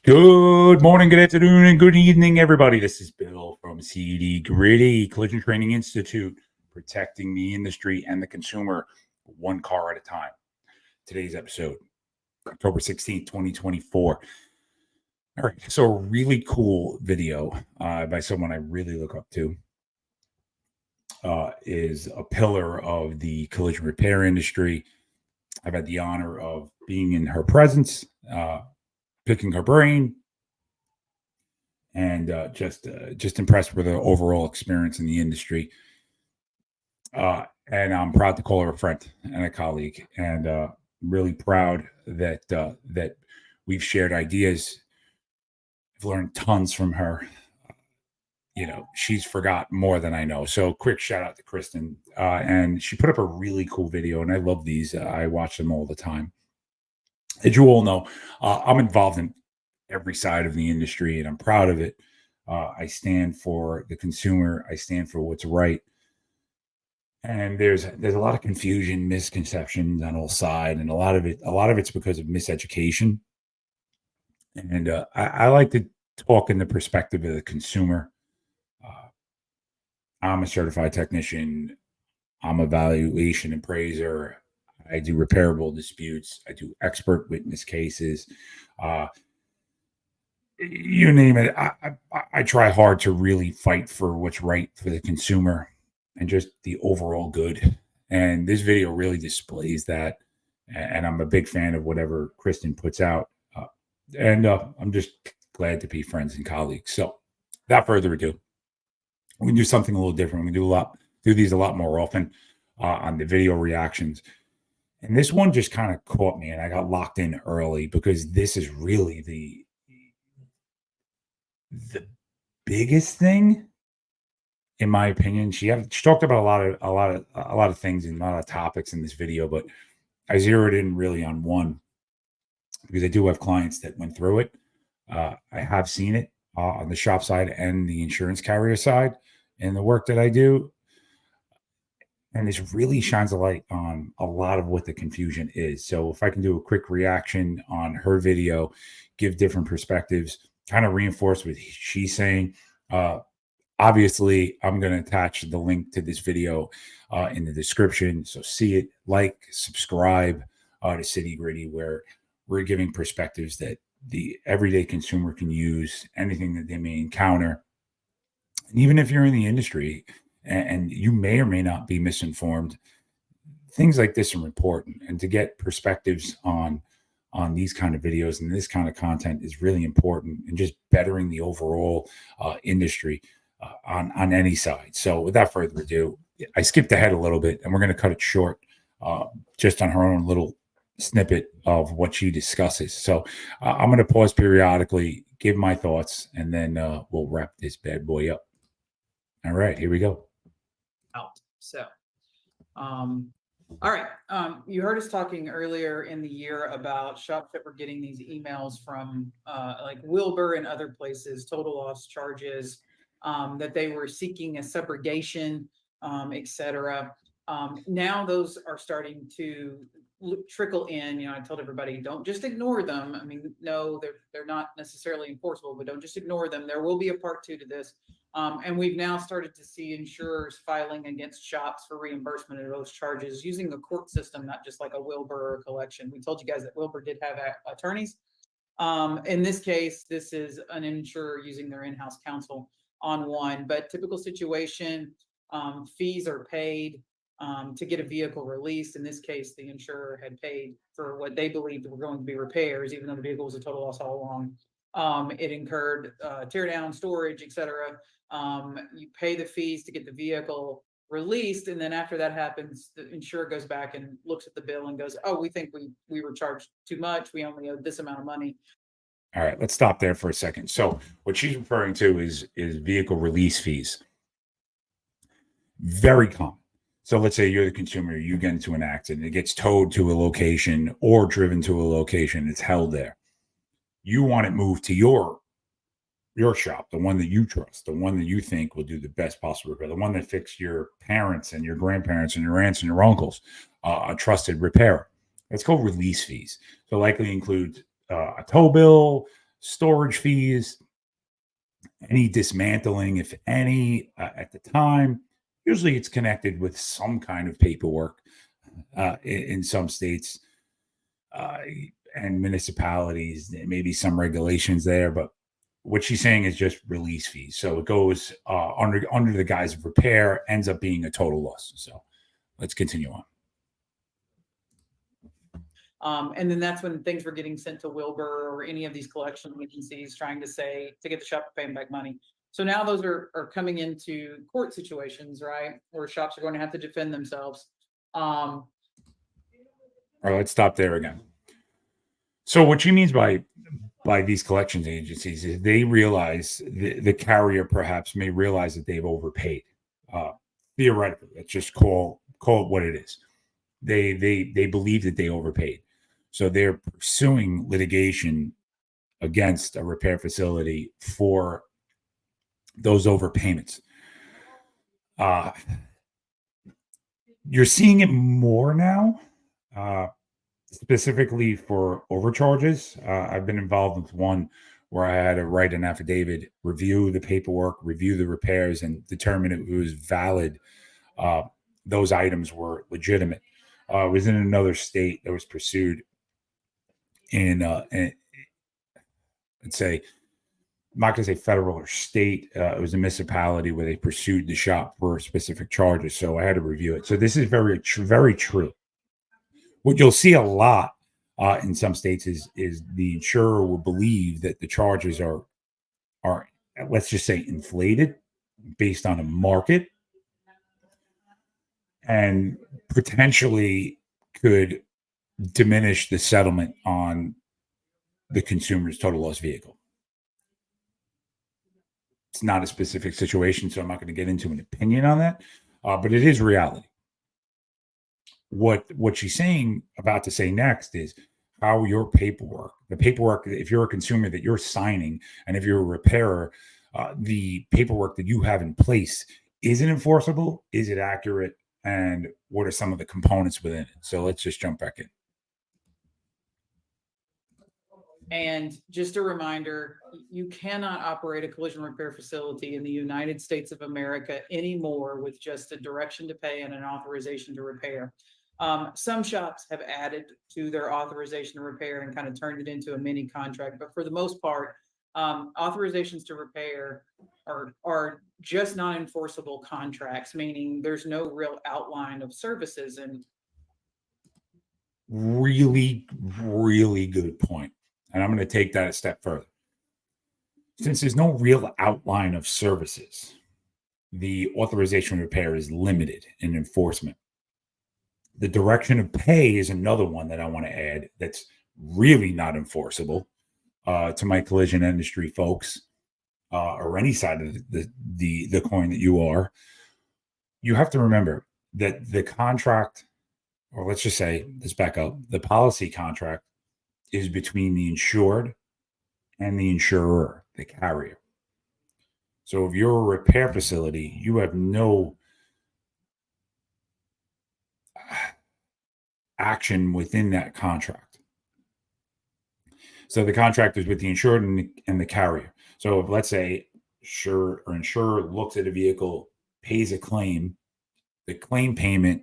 Good morning, good afternoon, and good evening, everybody. This is Bill from CD Gritty Collision Training Institute, protecting the industry and the consumer one car at a time. Today's episode, October 16th, 2024. All right, so a really cool video by someone I really look up to is a pillar of the collision repair industry. I've had the honor of being in her presence, picking her brain, and just impressed with her overall experience in the industry. And I'm proud to call her a friend and a colleague, and really proud that we've shared ideas. I've learned tons from her. She's forgot more than I know. So quick shout out to Kristen. And she put up a really cool video, and I love these. I watch them all the time. As you all know, I'm involved in every side of the industry, and I'm proud of it. I stand for the consumer. I stand for what's right. And there's a lot of confusion, misconceptions on all sides, and a lot of it's because of miseducation. And I like to talk in the perspective of the consumer. I'm a certified technician. I'm a valuation appraiser. I do repairable disputes. I do expert witness cases. You name it. I try hard to really fight for what's right for the consumer and just the overall good. And this video really displays that. And I'm a big fan of whatever Kristen puts out. And I'm just glad to be friends and colleagues. So without further ado, we can do something a little different. We can do these a lot more often on the video reactions. And this one just kind of caught me, and I got locked in early because this is really the biggest thing, in my opinion. She talked about a lot of things and a lot of topics in this video, but I zeroed in really on one because I do have clients that went through it. I have seen it on the shop side and the insurance carrier side in the work that I do. And this really shines a light on a lot of what the confusion is. So if I can do a quick reaction on her video, give different perspectives, kind of reinforce what she's saying. Obviously, I'm going to attach the link to this video in the description. So see it, like, subscribe to City Gritty, where we're giving perspectives that the everyday consumer can use, anything that they may encounter. And even if you're in the industry and you may or may not be misinformed, things like this are important. And to get perspectives on these kind of videos and this kind of content is really important, and just bettering the overall industry on any side. So without further ado, I skipped ahead a little bit, and we're going to cut it short just on her own little snippet of what she discusses. So I'm going to pause periodically, give my thoughts, and then we'll wrap this bad boy up. All right, here we go. So, all right. You heard us talking earlier in the year about shops that were getting these emails from like Wilbur and other places, total loss charges, that they were seeking a subrogation, etc. Now those are starting to trickle in. I told everybody, don't just ignore them. I mean, no, they're not necessarily enforceable, but don't just ignore them. There will be a part 2 to this. And we've now started to see insurers filing against shops for reimbursement of those charges using the court system, not just like a Wilbur or a collection. We told you guys that Wilbur did have attorneys. In this case, this is an insurer using their in-house counsel on one, but typical situation, fees are paid to get a vehicle released. In this case, the insurer had paid for what they believed were going to be repairs, even though the vehicle was a total loss all along. It incurred tear down, storage, etc. You pay the fees to get the vehicle released, and then after that happens, the insurer goes back and looks at the bill and goes, "Oh, we think we were charged too much. We only owed this amount of money." All right, let's stop there for a second. So what she's referring to is vehicle release fees. Very common. So let's say you're the consumer, you get into an accident, it gets towed to a location or driven to a location, it's held there. You want it moved to your shop, the one that you trust, the one that you think will do the best possible repair, the one that fixed your parents and your grandparents and your aunts and your uncles, a trusted repairer. It's called release fees. So likely includes a tow bill, storage fees, any dismantling, if any, at the time. Usually it's connected with some kind of paperwork in some states uh, and municipalities, maybe some regulations there. But what she's saying is just release fees. So it goes under the guise of repair, ends up being a total loss. So let's continue on. And then that's when things were getting sent to Wilbur or any of these collection agencies trying to get the shop to pay them back money. So now those are coming into court situations, right? Where shops are going to have to defend themselves. All right, let's stop there again. So what she means by these collections agencies is they realize the carrier perhaps may realize that they've overpaid. Theoretically, let's just call it what it is. They believe that they overpaid. So they're pursuing litigation against a repair facility for those overpayments. You're seeing it more now, specifically for overcharges. I've been involved with one where I had to write an affidavit, review the paperwork, review the repairs, and determine it was valid. Those items were legitimate. It was in another state that was pursued in let's say, I'm not going to say federal or state. It was a municipality where they pursued the shop for specific charges. So I had to review it. So this is very true. What you'll see a lot in some states is the insurer will believe that the charges are let's just say inflated based on a market and potentially could diminish the settlement on the consumer's total loss vehicle. It's not a specific situation, so I'm not going to get into an opinion on that, but it is reality. What she's about to say next is how your paperwork, if you're a consumer that you're signing, and if you're a repairer, the paperwork that you have in place, is it enforceable? Is it accurate? And what are some of the components within it? So let's just jump back in. And just a reminder, you cannot operate a collision repair facility in the United States of America anymore with just a direction to pay and an authorization to repair. Some shops have added to their authorization to repair and kind of turned it into a mini contract, but for the most part, authorizations to repair are just non-enforceable contracts, meaning there's no real outline of services. And really, really good point. And I'm going to take that a step further. Since there's no real outline of services, the authorization repair is limited in enforcement. The direction of pay is another one that I want to add that's really not enforceable to my collision industry folks, or any side of the coin that you are. You have to remember that the contract, or let's back up, the policy contract is between the insured and the insurer, the carrier. So if you're a repair facility, you have no action within that contract. So the contract is with the insured and the carrier. So if, let's say, insurer looks at a vehicle, pays a claim, the claim payment,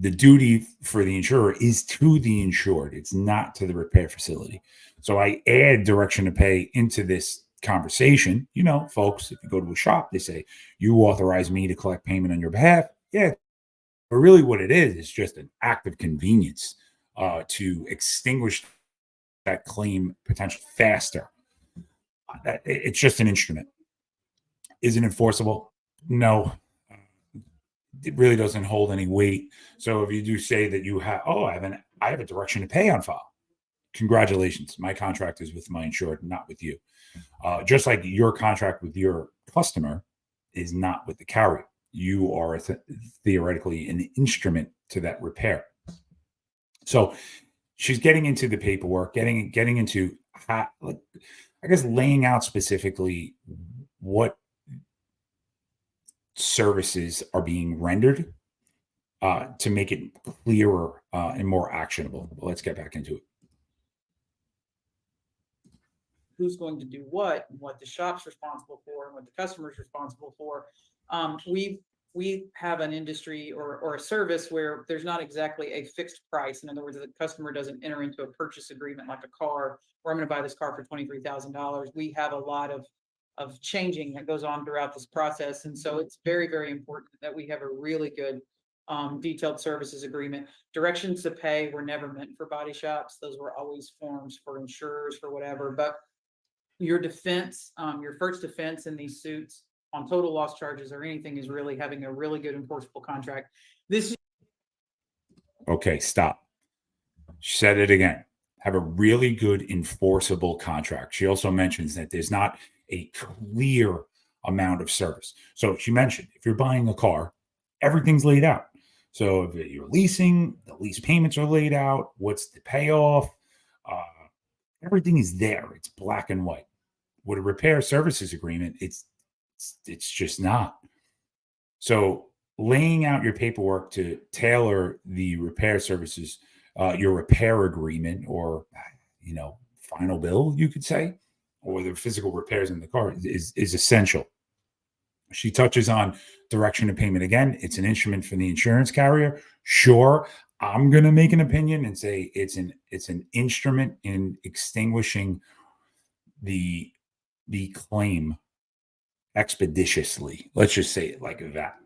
the duty for the insurer is to the insured. It's not to the repair facility. So I add direction to pay into this conversation. You know, folks, if you go to a shop, they say, you authorize me to collect payment on your behalf. Yeah. But really what it is just an act of convenience to extinguish that claim potentially faster. It's just an instrument. Is it enforceable? No. It really doesn't hold any weight. So if you do say that you have, I have a direction to pay on file. Congratulations. My contract is with my insured, not with you. Just like your contract with your customer is not with the carrier. You are theoretically an instrument to that repair. So she's getting into the paperwork, getting into, I guess, laying out specifically what services are being rendered to make it clearer and more actionable. Let's get back into it. who's going to do what and what the shop's responsible for and what the customer's responsible for. We have an industry or a service where there's not exactly a fixed price. In other words, the customer doesn't enter into a purchase agreement like a car, where I'm going to buy this car for $23,000. We have a lot of changing that goes on throughout this process. And so it's very, very important that we have a really good detailed services agreement. Directions to pay were never meant for body shops. Those were always forms for insurers, for whatever. But your defense, your first defense in these suits on total loss charges or anything is really having a really good enforceable contract. This Okay, stop. She said it again. Have a really good enforceable contract. She also mentions that there's not a clear amount of service. So she mentioned if you're buying a car, everything's laid out. So if you're leasing, the lease payments are laid out. What's the payoff? Uh, Everything is there. It's black and white. With a repair services agreement, it's just not. So laying out your paperwork to tailor the repair services, your repair agreement, or final bill, you could say, or the physical repairs in the car is essential. She touches on direction of payment again. It's an instrument for the insurance carrier. Sure, I'm going to make an opinion and say it's an instrument in extinguishing the claim expeditiously. Let's just say it like that.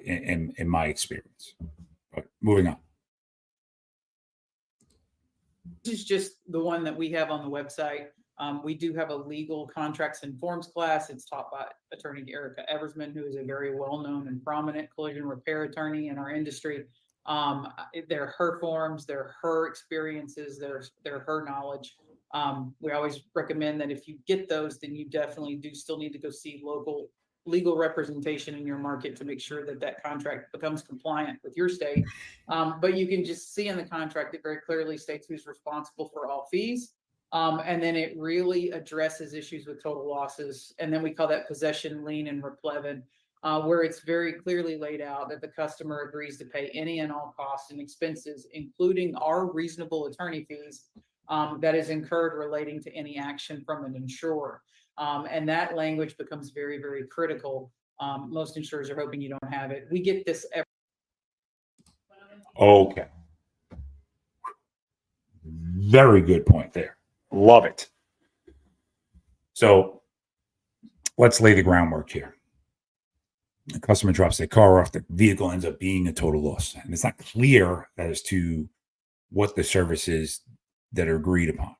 In my experience. But moving on. This is just the one that we have on the website. We do have a legal contracts and forms class. It's taught by attorney Erica Eversman, who is a very well-known and prominent collision repair attorney in our industry. They're her forms, they're her experiences, they're her knowledge. We always recommend that if you get those, then you definitely do still need to go see local legal representation in your market to make sure that that contract becomes compliant with your state. But you can just see in the contract, it very clearly states who's responsible for all fees. And then it really addresses issues with total losses. And then we call that possession, lien, and replevin, where it's very clearly laid out that the customer agrees to pay any and all costs and expenses, including our reasonable attorney fees, that is incurred relating to any action from an insurer. And that language becomes very, very critical. Most insurers are hoping you don't have it. We get this every. Okay. Very good point there. Love it. So let's lay the groundwork here. The customer drops their car off, the vehicle ends up being a total loss. And it's not clear as to what the services that are agreed upon.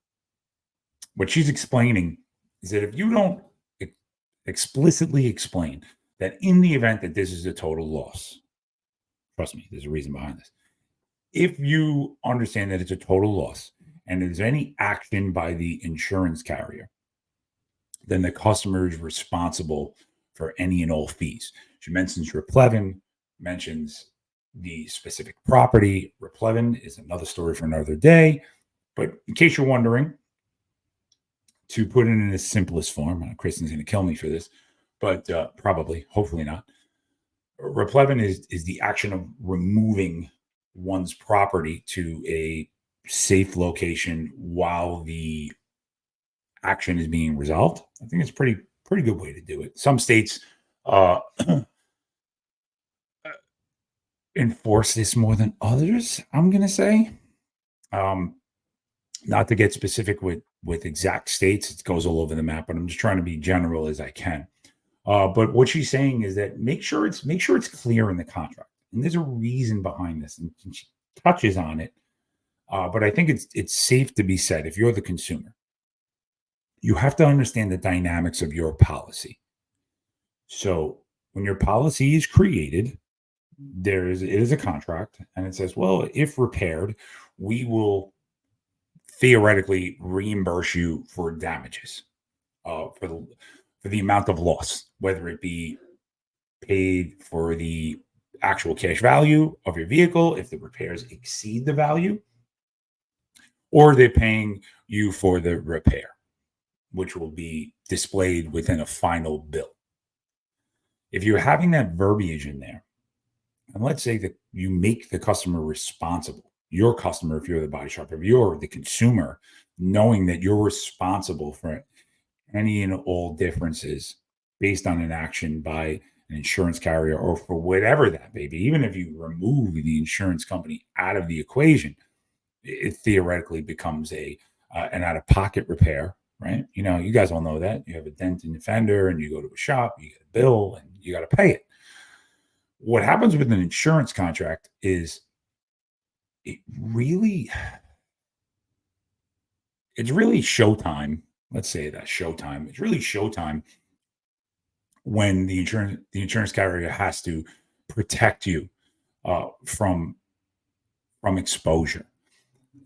What she's explaining is that if you don't explicitly explain that in the event that this is a total loss, trust me, there's a reason behind this. If you understand that it's a total loss and there's any action by the insurance carrier, then the customer is responsible for any and all fees. She mentions replevin, mentions the specific property. Replevin is another story for another day. But in case you're wondering, to put it in its simplest form, Kristen's going to kill me for this, but probably, hopefully not. Replevin is the action of removing one's property to a safe location while the action is being resolved. I think it's a pretty good way to do it. Some states enforce this more than others, I'm going to say. Not to get specific with exact states, it goes all over the map, but I'm just trying to be general as I can. But what she's saying is that make sure it's clear in the contract, and there's a reason behind this, and she touches on it. But I think it's safe to be said, if you're the consumer, you have to understand the dynamics of your policy. So when your policy is created, it is a contract, and it says, well, if repaired, we will theoretically reimburse you for damages, for the amount of loss, whether it be paid for the actual cash value of your vehicle if the repairs exceed the value, or they're paying you for the repair, which will be displayed within a final bill. If you're having that verbiage in there, and let's say that you make the customer responsible, your customer, if you're the body shop, if you're the consumer, knowing that you're responsible for any and all differences based on an action by an insurance carrier or for whatever that may be. Even if you remove the insurance company out of the equation, it theoretically becomes an out-of-pocket repair, right? You guys all know that. You have a dent in the fender and you go to a shop, you get a bill, and you got to pay it. What happens with an insurance contract is it really it's really showtime. Let's say that showtime. It's really showtime when the insurance carrier has to protect you from exposure.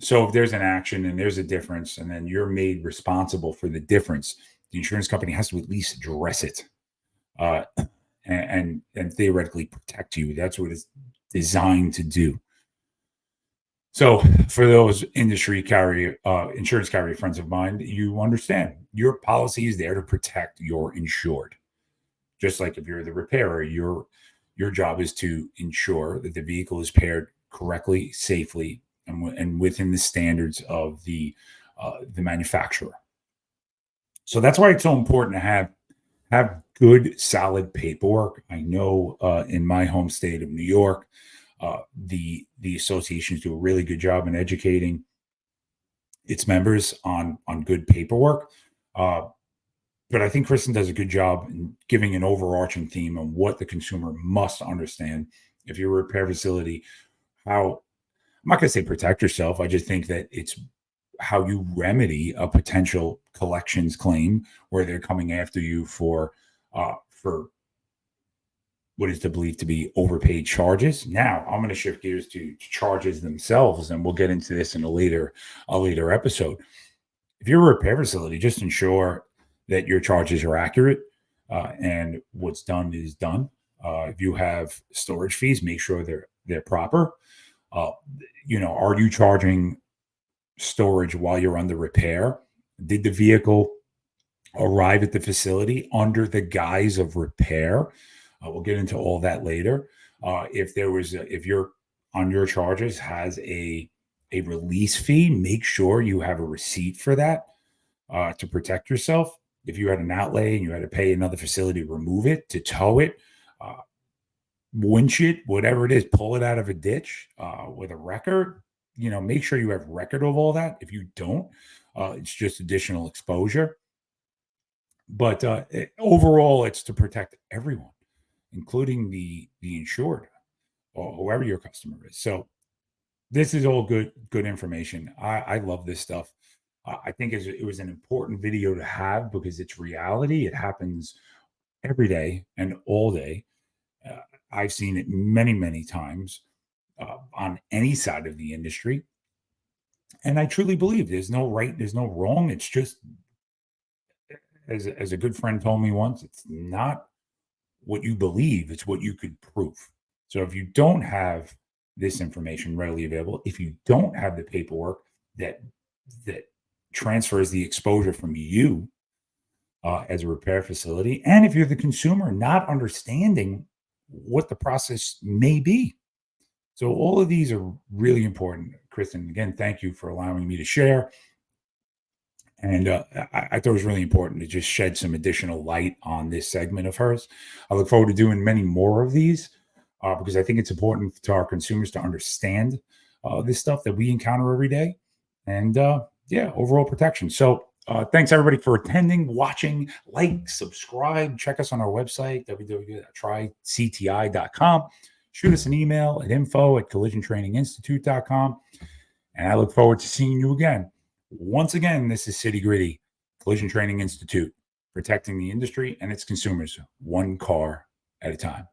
So if there's an action and there's a difference, and then you're made responsible for the difference, the insurance company has to at least address it uh, and theoretically protect you. That's what it's designed to do. So for those insurance carrier friends of mine, you understand your policy is there to protect your insured. Just like if you're the repairer, your job is to ensure that the vehicle is paired correctly, safely, and within the standards of the manufacturer. So that's why it's so important to have good, solid paperwork. I know in my home state of New York, the associations do a really good job in educating its members on good paperwork. Uh, but I think Kristen does a good job in giving an overarching theme on what the consumer must understand. If you're a repair facility, how I'm not going to say protect yourself. I just think that it's how you remedy a potential collections claim where they're coming after you for what is to believed to be overpaid charges. Now I'm going to shift gears to charges themselves, and we'll get into this in a later episode. If you're a repair facility, just ensure that your charges are accurate and what's done is done. If you have storage fees, make sure they're proper. Uh, are you charging storage while you're under repair? Did the vehicle arrive at the facility under the guise of repair? We'll get into all that later. If you're on your charges has a release fee, make sure you have a receipt for that to protect yourself. If you had an outlay and you had to pay another facility to remove it, to tow it, uh, winch it, whatever it is, pull it out of a ditch with a record, make sure you have record of all that. If you don't, it's just additional exposure. But overall, it's to protect everyone, including the insured or whoever your customer is. So this is all good information. I love this stuff. I think it was an important video to have because it's reality. It happens every day and all day. Uh, I've seen it many, many times on any side of the industry. And I truly believe there's no right, there's no wrong. It's just, as a good friend told me once, it's not what you believe, it's what you could prove. So if you don't have this information readily available, if you don't have the paperwork that transfers the exposure from you as a repair facility, and if you're the consumer not understanding what the process may be. So all of these are really important. Kristen, again, thank you for allowing me to share. And I thought it was really important to just shed some additional light on this segment of hers. I look forward to doing many more of these because I think it's important to our consumers to understand this stuff that we encounter every day. And overall protection. So thanks everybody for attending, watching, like, subscribe, check us on our website, www.trycti.com. Shoot us an email at info@collisiontraininginstitute.com. And I look forward to seeing you again. Once again, this is City Gritty, Collision Training Institute, protecting the industry and its consumers one car at a time.